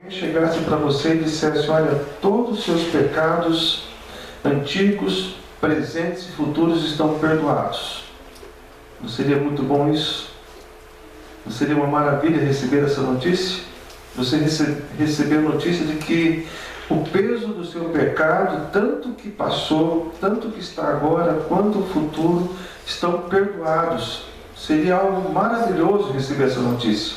Chegasse para você e dissesse: olha, todos os seus pecados antigos, presentes e futuros estão perdoados. Não seria muito bom isso? Não seria uma maravilha receber essa notícia? Você receber a notícia de que o peso do seu pecado, tanto que passou, tanto que está agora, quanto o futuro, estão perdoados. Seria algo maravilhoso receber essa notícia.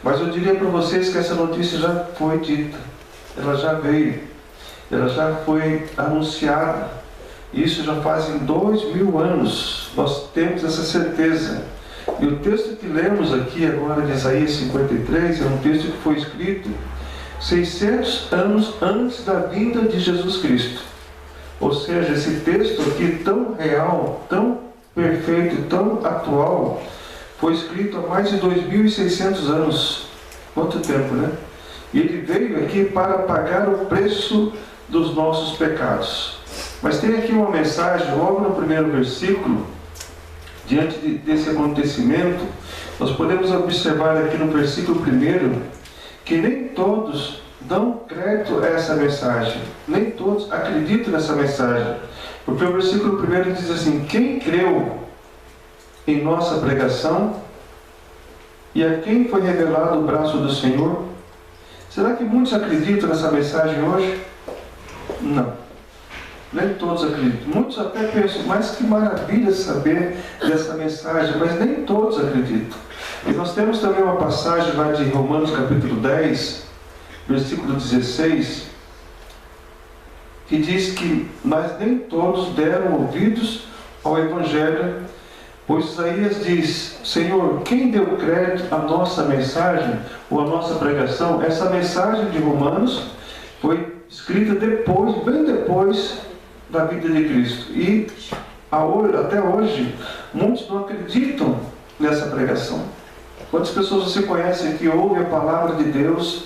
Mas eu diria para vocês que essa notícia já foi dita, ela já veio, ela já foi anunciada. Isso já fazem 2000 anos, nós temos essa certeza. E o texto que lemos aqui agora de Isaías 53 é um texto que foi escrito 600 anos antes da vinda de Jesus Cristo. Ou seja, esse texto aqui tão real, tão perfeito, tão atual, foi escrito há mais de 2600 anos. Quanto tempo, né? E ele veio aqui para pagar o preço dos nossos pecados. Mas tem aqui uma mensagem, logo no primeiro versículo, diante desse acontecimento, nós podemos observar aqui no versículo 1, que nem todos dão crédito a essa mensagem, nem todos acreditam nessa mensagem. Porque o versículo 1 diz assim: quem creu em nossa pregação, e a quem foi revelado o braço do Senhor? Será que muitos acreditam nessa mensagem hoje? Não. Nem todos acreditam. Muitos até pensam: mas que maravilha saber dessa mensagem, mas nem todos acreditam. E nós temos também uma passagem lá de Romanos capítulo 10, versículo 16, que diz que mas nem todos deram ouvidos ao Evangelho. Pois Isaías diz: Senhor, quem deu crédito à nossa mensagem ou à nossa pregação? Essa mensagem de Romanos foi escrita depois, bem depois da vida de Cristo. E até hoje, muitos não acreditam nessa pregação. Quantas pessoas você conhece que ouvem a palavra de Deus,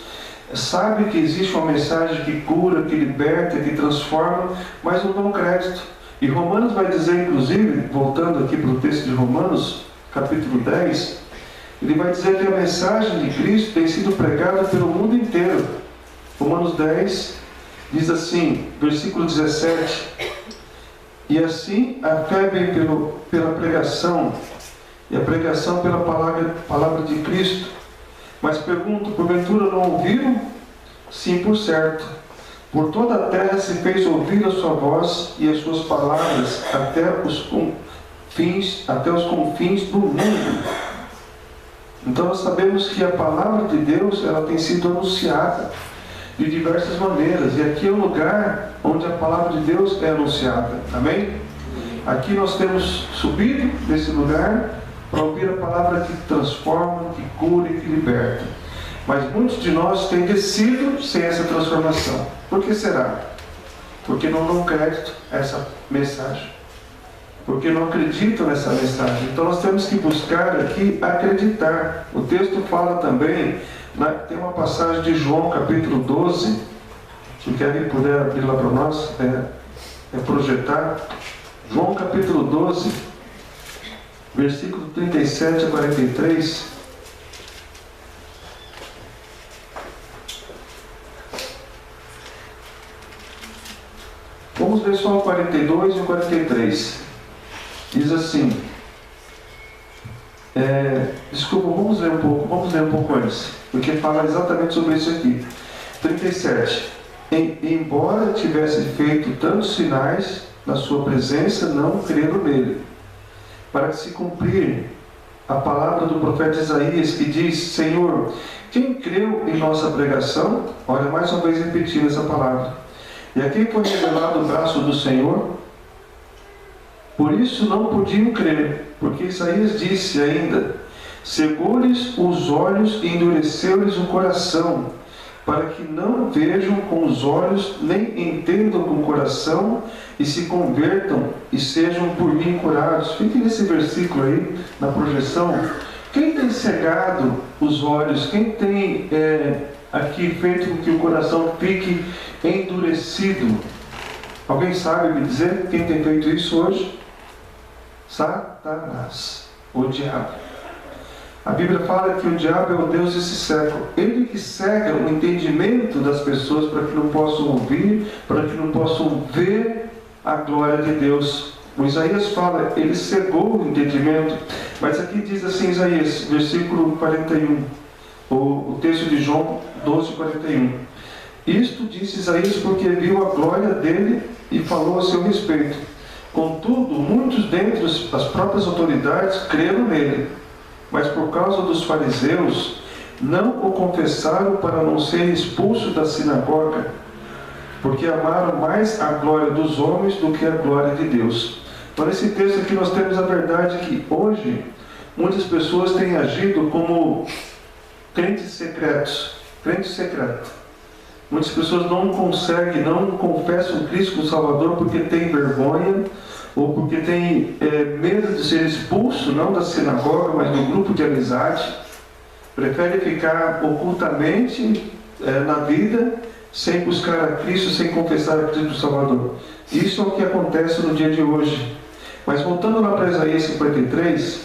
sabe que existe uma mensagem que cura, que liberta, que transforma, mas não dão crédito? E Romanos vai dizer, inclusive, voltando aqui para o texto de Romanos, capítulo 10, ele vai dizer que a mensagem de Cristo tem sido pregada pelo mundo inteiro. Romanos 10 diz assim, versículo 17: e assim a fé vem pela pregação, e a pregação pela palavra de Cristo. Mas pergunto: porventura não ouviram? Sim, por certo. Por toda a terra se fez ouvir a sua voz e as suas palavras até os confins do mundo. Então nós sabemos que a palavra de Deus, ela tem sido anunciada de diversas maneiras. E aqui é o lugar onde a palavra de Deus é anunciada. Amém? Aqui nós temos subido nesse lugar para ouvir a palavra que transforma, que cura e que liberta. Mas muitos de nós têm descido sem essa transformação. Por que será? Porque não dão crédito a essa mensagem. Porque não acreditam nessa mensagem. Então nós temos que buscar aqui acreditar. O texto fala também, tem uma passagem de João capítulo 12, se o Kevin puder abrir lá para nós, projetar. João capítulo 12, versículo 37 a 43. Vamos ler só o 42 e o 43. Diz assim, vamos ler um pouco antes, porque fala exatamente sobre isso aqui. 37. Embora tivesse feito tantos sinais na sua presença, não creram nele. Para que se cumprir a palavra do profeta Isaías, que diz: Senhor, quem creu em nossa pregação? Olha, mais uma vez repetindo essa palavra. E a quem foi revelado o braço do Senhor? Por isso não podiam crer, porque Isaías disse ainda: cegou-lhes os olhos e endureceu-lhes o coração, para que não vejam com os olhos, nem entendam com o coração, e se convertam e sejam por mim curados. Fique nesse versículo aí, na projeção. Quem tem cegado os olhos? Quem tem aqui feito com que o coração fique endurecido? Alguém sabe me dizer quem tem feito isso hoje? Satanás, o diabo. A Bíblia fala que o diabo é o Deus desse século. Ele que cega o entendimento das pessoas para que não possam ouvir, para que não possam ver a glória de Deus. O Isaías fala, ele cegou o entendimento. Mas aqui diz assim, Isaías, versículo 41, o texto de João 12, 41. Isto disse Isaías porque viu a glória dele e falou a seu respeito. Contudo, muitos dentre as próprias autoridades creram nele, mas por causa dos fariseus não o confessaram para não ser expulso da sinagoga, porque amaram mais a glória dos homens do que a glória de Deus. Então, nesse texto aqui nós temos a verdade que hoje muitas pessoas têm agido como crentes secretos, crente secreto. Muitas pessoas não conseguem, não confessam Cristo como Salvador porque tem vergonha, ou porque tem medo de ser expulso, não da sinagoga, mas do grupo de amizade. Prefere ficar ocultamente na vida, sem buscar a Cristo, sem confessar a Cristo Salvador. Isso é o que acontece no dia de hoje. Mas voltando lá para Isaías 53,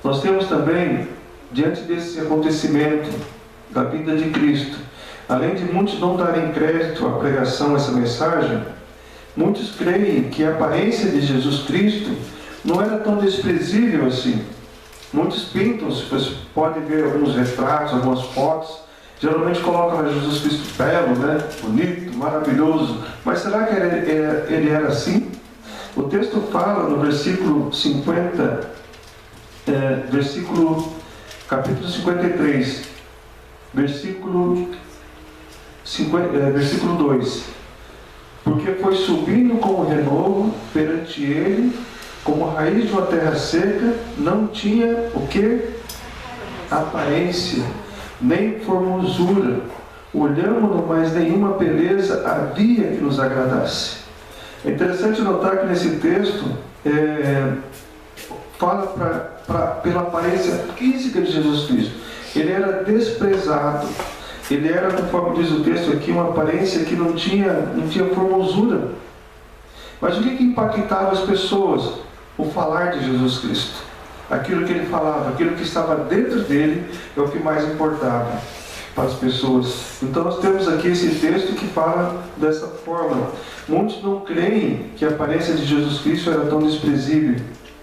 nós temos também, diante desse acontecimento da vida de Cristo, além de muitos não darem crédito à pregação dessa mensagem, muitos creem que a aparência de Jesus Cristo não era tão desprezível assim. Muitos pintam, você pode ver alguns retratos, algumas fotos, geralmente colocam lá Jesus Cristo belo, né? Bonito, maravilhoso. Mas será que ele era assim? O texto fala no versículo 50, capítulo 53, versículo 2. Porque foi subindo como renovo perante ele, como a raiz de uma terra seca, não tinha o que? Aparência, nem formosura. Olhamos-no, mas nenhuma beleza havia que nos agradasse. É interessante notar que nesse texto fala pela aparência física de Jesus Cristo. Ele era desprezado. Ele era, conforme diz o texto aqui, uma aparência que não tinha formosura. Mas o que impactava as pessoas? O falar de Jesus Cristo. Aquilo que ele falava, aquilo que estava dentro dele é o que mais importava para as pessoas. Então nós temos aqui esse texto que fala dessa forma. Muitos não creem que a aparência de Jesus Cristo era tão desprezível.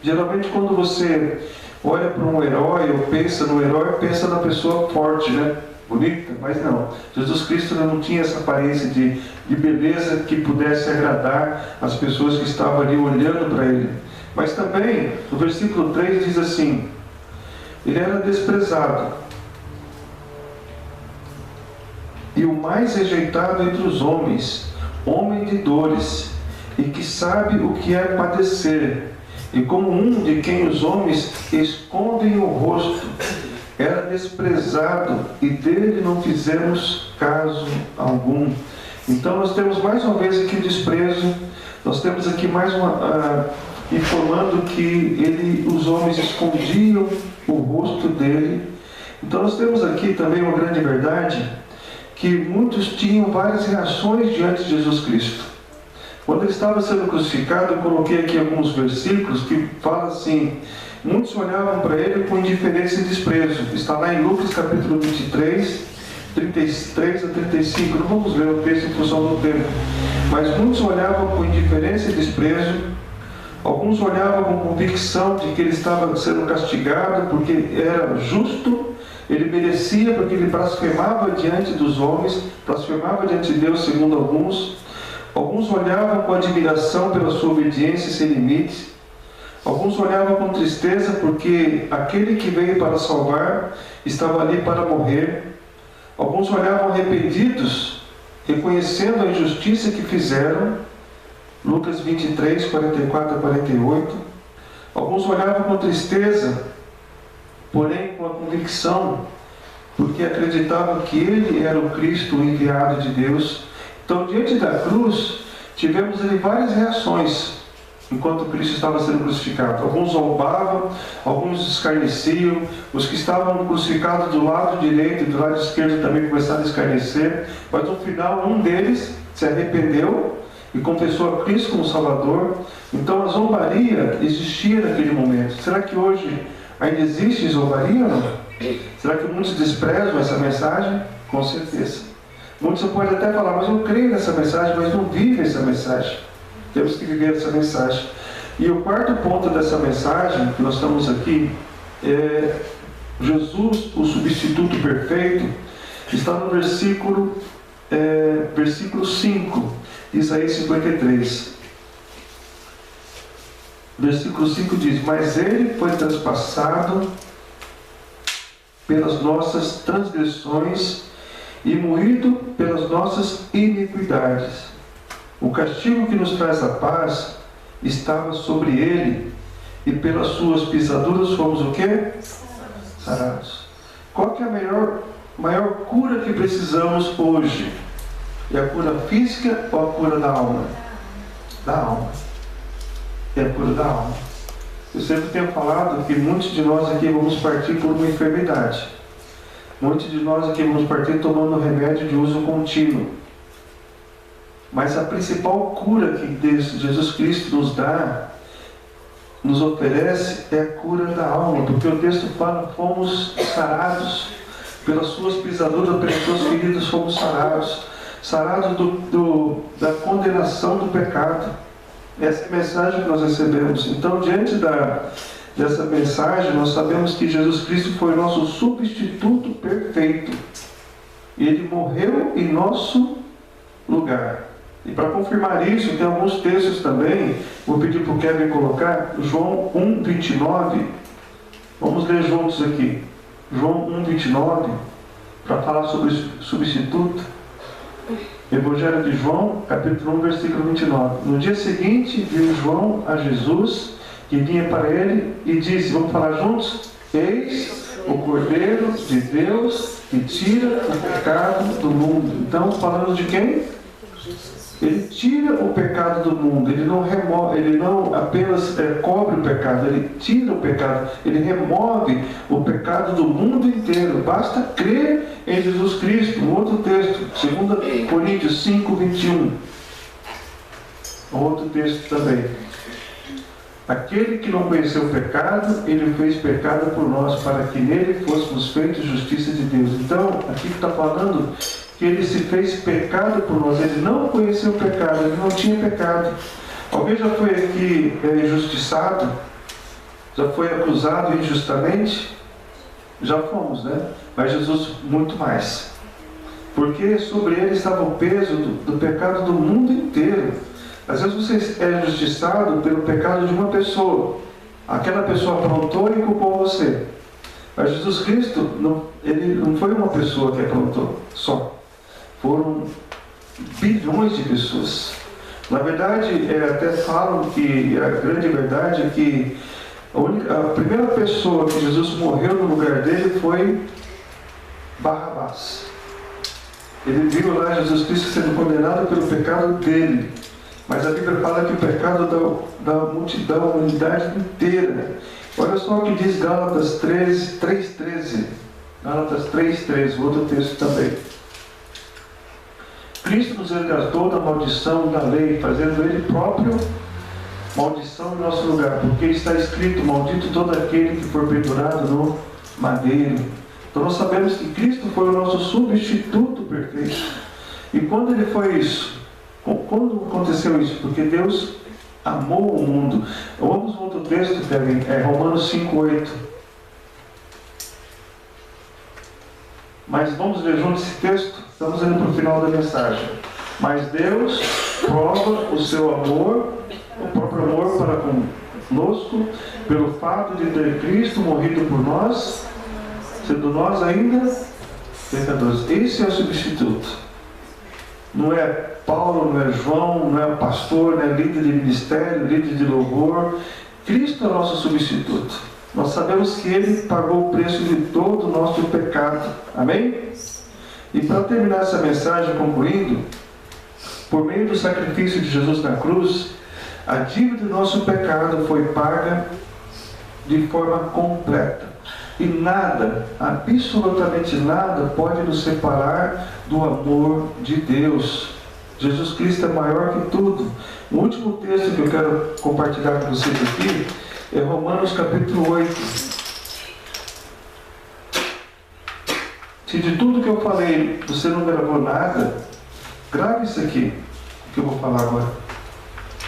Geralmente quando você olha para um herói ou pensa no herói, pensa na pessoa forte, né? Bonita, mas não. Jesus Cristo não tinha essa aparência de beleza que pudesse agradar as pessoas que estavam ali olhando para ele. Mas também, no versículo 3 diz assim, ele era desprezado e o mais rejeitado entre os homens, homem de dores, e que sabe o que é padecer, e como um de quem os homens escondem o rosto, era desprezado e dele não fizemos caso algum. Então nós temos mais uma vez aqui o desprezo, nós temos aqui mais informando que os homens escondiam o rosto dele. Então nós temos aqui também uma grande verdade, que muitos tinham várias reações diante de Jesus Cristo. Quando ele estava sendo crucificado, eu coloquei aqui alguns versículos que falam assim, muitos olhavam para ele com indiferença e desprezo. Está lá em Lucas capítulo 23, 33 a 35. Não vamos ler o texto em função do tempo. Mas muitos olhavam com indiferença e desprezo. Alguns olhavam com convicção de que ele estava sendo castigado porque era justo, ele merecia, porque ele blasfemava diante dos homens, blasfemava diante de Deus, segundo alguns. Alguns olhavam com admiração pela sua obediência sem limites. Alguns olhavam com tristeza porque aquele que veio para salvar estava ali para morrer. Alguns olhavam arrependidos, reconhecendo a injustiça que fizeram. Lucas 23, 44 a 48. Alguns olhavam com tristeza, porém com a convicção, porque acreditavam que ele era o Cristo, o enviado de Deus. Então, diante da cruz, tivemos ali várias reações, enquanto Cristo estava sendo crucificado. Alguns zombavam, alguns escarneciam, os que estavam crucificados do lado direito e do lado esquerdo também começaram a escarnecer, mas no final um deles se arrependeu e confessou a Cristo como Salvador. Então a zombaria existia naquele momento. Será que hoje Ainda existe zombaria ou não? Será que muitos desprezam essa mensagem? Com certeza. Muitos podem até falar, mas eu creio nessa mensagem, mas não vivem essa mensagem. Temos que viver essa mensagem. E o quarto ponto dessa mensagem, que nós estamos aqui, é Jesus, o substituto perfeito, está no versículo 5, Isaías 53. Versículo 5 diz: mas ele foi transpassado pelas nossas transgressões e moído pelas nossas iniquidades. O castigo que nos traz a paz estava sobre ele, e pelas suas pisaduras fomos o quê? Sarados. Qual que é a maior cura que precisamos hoje? É a cura física ou a cura da alma? Da alma. É a cura da alma. Eu sempre tenho falado que muitos de nós aqui vamos partir por uma enfermidade. Muitos de nós aqui vamos partir tomando remédio de uso contínuo. Mas a principal cura que Jesus Cristo nos dá, nos oferece, é a cura da alma. Porque o texto fala, fomos sarados. Pelas suas pisaduras, pelas suas feridas fomos sarados. Sarados da condenação do pecado. Essa é a mensagem que nós recebemos. Então, diante dessa mensagem, nós sabemos que Jesus Cristo foi o nosso substituto perfeito. Ele morreu em nosso lugar. E para confirmar isso, tem alguns textos também. Vou pedir para o Kevin colocar João 1:29. Vamos ler juntos aqui. João 1:29, para falar sobre substituto. Evangelho de João, capítulo 1, versículo 29. No dia seguinte, viu João a Jesus, que vinha para ele, e disse, vamos falar juntos? Eis o Cordeiro de Deus que tira o pecado do mundo. Então, falando de quem? Ele tira o pecado do mundo. Ele não remove, ele não apenas cobre o pecado, ele tira o pecado, ele remove o pecado do mundo inteiro. Basta crer em Jesus Cristo. Um outro texto, 2 Coríntios 5:21. Um outro texto também. Aquele que não conheceu o pecado, ele fez pecado por nós, para que nele fôssemos feitos justiça de Deus. Então, aqui está falando que ele se fez pecado por nós. Ele não conheceu o pecado, ele não tinha pecado. Alguém já foi aqui injustiçado? Já foi acusado injustamente? Já fomos, né? Mas Jesus muito mais. Porque sobre ele estava o peso do pecado do mundo inteiro. Às vezes você é injustiçado pelo pecado de uma pessoa. Aquela pessoa aprontou e culpou você. Mas Jesus Cristo, ele não foi uma pessoa que aprontou só. Foram bilhões de pessoas. Na verdade, até falam que a grande verdade é que a primeira pessoa que Jesus morreu no lugar dele foi Barrabás. Ele viu lá Jesus Cristo sendo condenado pelo pecado dele. Mas a Bíblia fala que o pecado da multidão, a humanidade inteira. Olha só o que diz Gálatas 3:13. Gálatas 3:13, outro texto também. Cristo nos resgatou da maldição da lei, fazendo ele próprio maldição em nosso lugar. Porque está escrito, maldito todo aquele que for pendurado no madeiro. Então nós sabemos que Cristo foi o nosso substituto perfeito. E quando ele foi isso? Quando aconteceu isso? Porque Deus amou o mundo. Vamos ao outro texto, Kevin, Romanos 5:8. Mas vamos ler juntos esse texto? Estamos indo para o final da mensagem. Mas Deus prova o seu amor, o próprio amor para conosco, pelo fato de ter Cristo morrido por nós, sendo nós ainda pecadores. Esse é o substituto. Não é Paulo, não é João, não é pastor, não é líder de ministério, líder de louvor. Cristo é o nosso substituto. Nós sabemos que Ele pagou o preço de todo o nosso pecado. Amém? E para terminar essa mensagem, concluindo, por meio do sacrifício de Jesus na cruz, a dívida do nosso pecado foi paga de forma completa. E nada, absolutamente nada, pode nos separar do amor de Deus. Jesus Cristo é maior que tudo. O último texto que eu quero compartilhar com vocês aqui é Romanos capítulo 8. Se de tudo que eu falei você não gravou nada, grave isso aqui, que eu vou falar agora.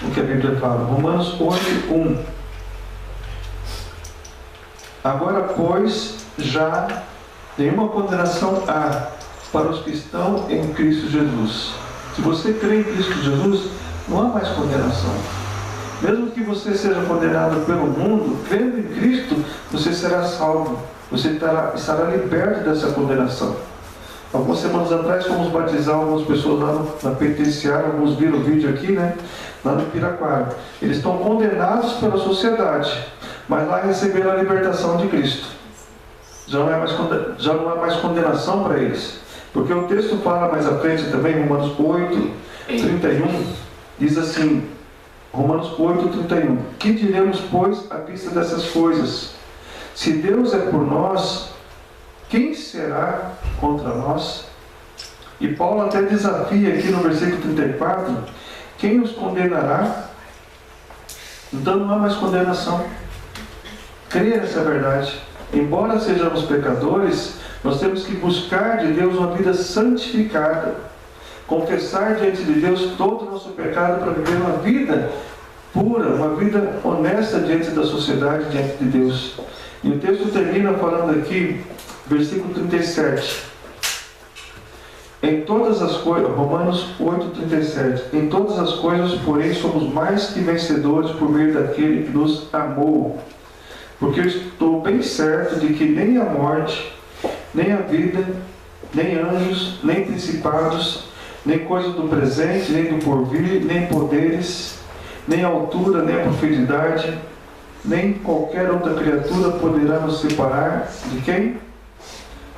O que a Bíblia fala. Romanos 8:1. Agora, pois, já nenhuma condenação há para os que estão em Cristo Jesus. Se você crê em Cristo Jesus, não há mais condenação. Mesmo que você seja condenado pelo mundo, crendo em Cristo, você será salvo. Você estará liberto dessa condenação. Algumas semanas atrás fomos batizar algumas pessoas lá na penitenciária. Alguns viram o vídeo aqui, né? Lá no Piraquara. Eles estão condenados pela sociedade, mas lá receberam a libertação de Cristo. Já não há mais condenação para eles. Porque o texto fala mais à frente também, Romanos 8:31, diz assim, Romanos 8:31, que diremos, pois, à vista dessas coisas? Se Deus é por nós, quem será contra nós? E Paulo até desafia aqui no versículo 34, quem os condenará? Então não há mais condenação. Creia nessa verdade. Embora sejamos pecadores, nós temos que buscar de Deus uma vida santificada. Confessar diante de Deus todo o nosso pecado para viver uma vida pura, uma vida honesta diante da sociedade, diante de Deus. E o texto termina falando aqui, versículo 37. Em todas as coisas, Romanos 8:37. Em todas as coisas, porém, somos mais que vencedores por meio daquele que nos amou. Porque eu estou bem certo de que nem a morte, nem a vida, nem anjos, nem principados, nem coisa do presente, nem do porvir, nem poderes, nem a altura, nem a profundidade, nem qualquer outra criatura poderá nos separar de quem?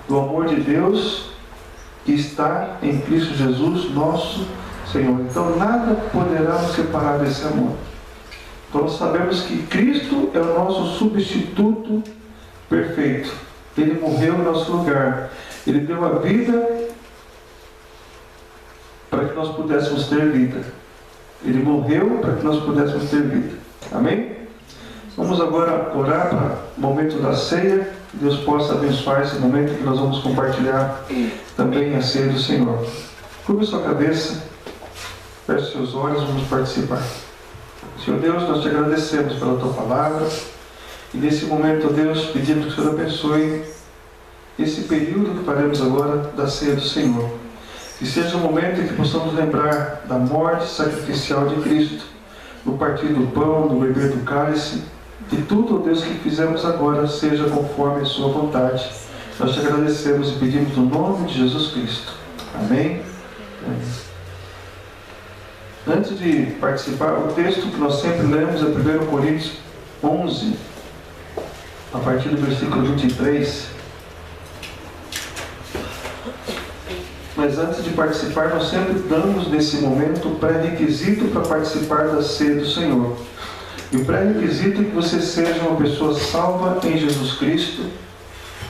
Do amor de Deus que está em Cristo Jesus, nosso Senhor. Então nada poderá nos separar desse amor. Então nós sabemos que Cristo é o nosso substituto perfeito. Ele morreu em nosso lugar. Ele deu a vida para que nós pudéssemos ter vida. Ele morreu para que nós pudéssemos ter vida. Amém? Vamos agora orar para o momento da ceia. Que Deus possa abençoar esse momento que nós vamos compartilhar também a ceia do Senhor. Curva sua cabeça, feche seus olhos, vamos participar. Senhor Deus, nós te agradecemos pela tua palavra. E nesse momento, Deus, pedimos que o Senhor abençoe esse período que faremos agora da ceia do Senhor. Que seja um momento em que possamos lembrar da morte sacrificial de Cristo, no partir do pão, no beber do cálice, que tudo, Deus, que fizemos agora seja conforme a sua vontade. Nós te agradecemos e pedimos no nome de Jesus Cristo. Amém? Amém. Antes de participar, o texto que nós sempre lemos é 1 Coríntios 11, a partir do versículo 23. Mas antes de participar, nós sempre damos nesse momento o pré-requisito para participar da ceia do Senhor. E o pré-requisito é que você seja uma pessoa salva em Jesus Cristo,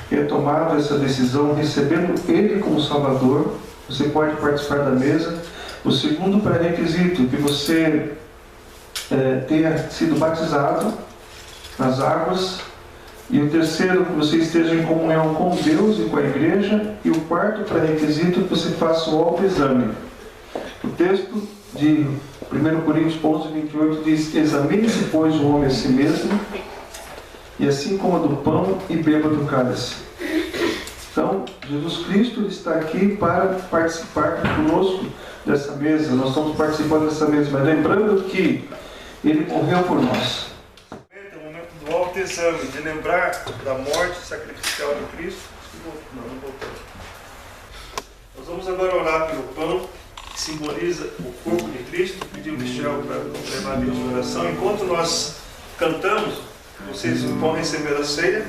que é tomado essa decisão recebendo Ele como Salvador. Você pode participar da mesa. O segundo pré-requisito é que você tenha sido batizado nas águas. E o terceiro, que você esteja em comunhão com Deus e com a igreja. E o quarto pré-requisito é que você faça o autoexame. O texto de 1 Coríntios 11:28 diz: examine-se, pois, o homem a si mesmo, e assim coma do pão e beba do cálice. Então, Jesus Cristo está aqui para participar conosco dessa mesa. Nós estamos participando dessa mesa, mas lembrando que Ele morreu por nós. É o momento do autoexame, de lembrar da morte sacrificial de Cristo. Não voltou. Nós vamos agora orar pelo pão, que simboliza o corpo de Cristo. Pedir o Michel para levar a Deus em oração. Enquanto nós cantamos, vocês vão receber a ceia,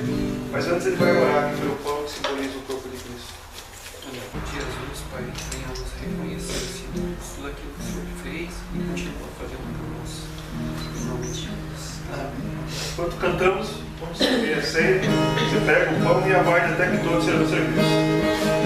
mas antes ele vai orar aqui pelo pão que simboliza o corpo de Cristo. Jesus, Pai, venhamos reconhecer, Senhor, tudo aquilo que o Senhor fez e continua fazendo por nós. Em nome de Jesus. Amém. Enquanto cantamos, vamos servir a ceia. Você pega o pão e aguarde até que todos sejam servidos.